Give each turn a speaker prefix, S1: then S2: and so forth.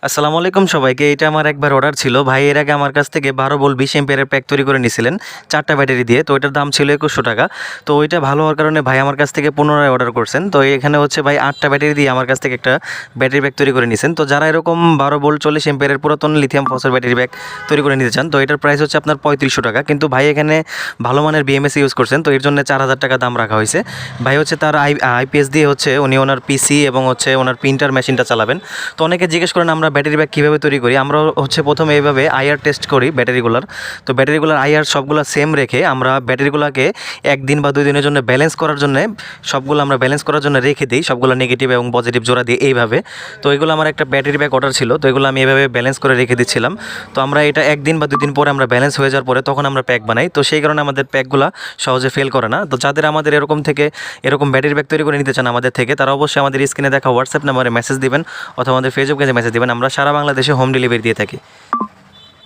S1: আসসালামু আলাইকুম সবাইকে। এটা আমার একবার অর্ডার ছিল। ভাই এর আগে আমার কাছ থেকে 12 ভোল্ট 20 অ্যাম্পিয়ারের প্যাক তৈরি করে নিয়েছিলেন 4টা ব্যাটারি দিয়ে। তো এটার দাম ছিল 2100 টাকা। তো ওইটা ভালো হওয়ার কারণে ভাই আমার কাছ থেকে পুনরায় অর্ডার করছেন। তো এখানে হচ্ছে ভাই 8টা ব্যাটারি দিয়ে আমার কাছ থেকে একটা ব্যাটারি প্যাক তৈরি করে নিয়েছেন। তো যারা এরকম 12 ভোল্ট 40 অ্যাম্পিয়ারের পুরাতন লিথিয়াম ফসফেট ব্যাটারি প্যাক তৈরি করে নিতে চান, তো এটার প্রাইস হচ্ছে আপনার 3500 টাকা। কিন্তু ভাই এখানে ভালো মানের বিএমএস ইউজ করছেন, তো এর জন্য 4000 টাকা দাম রাখা হয়েছে। ভাই হচ্ছে তার আইপিএস দিয়ে হচ্ছে উনি ওনার পিসি এবং হচ্ছে ওনার প্রিন্টার মেশিনটা চালাবেন। তো অনেকে জিজ্ঞেস করেন আমরা ব্যাটারি ব্যাগ কীভাবে তৈরি করি। আমরা হচ্ছে প্রথমে এইভাবে আইআর টেস্ট করি ব্যাটারিগুলার। তো ব্যাটারিগুলার আইআর সবগুলো সেম রেখে আমরা ব্যাটারিগুলোকে 1 দিন বা 2 দিনের জন্য ব্যালেন্স করার জন্য সবগুলো আমরা ব্যালেন্স করার জন্য রেখে দিই, সবগুলো নেগেটিভ এবং পজিটিভ জোড়া দিয়ে এইভাবে। তো এগুলো আমার একটা ব্যাটারি ব্যাগ অর্ডার ছিল, তো এগুলো আমি এভাবে ব্যালেন্স করে রেখে দিচ্ছিলাম। তো আমরা এটা 1 দিন বা 2 দিন পরে আমরা ব্যালেন্স হয়ে যাওয়ার পরে তখন আমরা প্যাক বানাই। তো সেই কারণে আমাদের প্যাকগুলো সহজে ফেল করে না। তো যাদের আমাদের এরকম ব্যাটারি ব্যাগ তৈরি করে নিতে চান আমাদের থেকে, তারা অবশ্যই আমাদের স্ক্রিনে দেখা হোয়াটসঅ্যাপ নাম্বারে মেসেজ দিবেন অথবা আমাদের ফেসবুক পেজে মেসেজ দিবেন। আমরা সারা বাংলাদেশে হোম ডেলিভারি দিয়ে থাকি।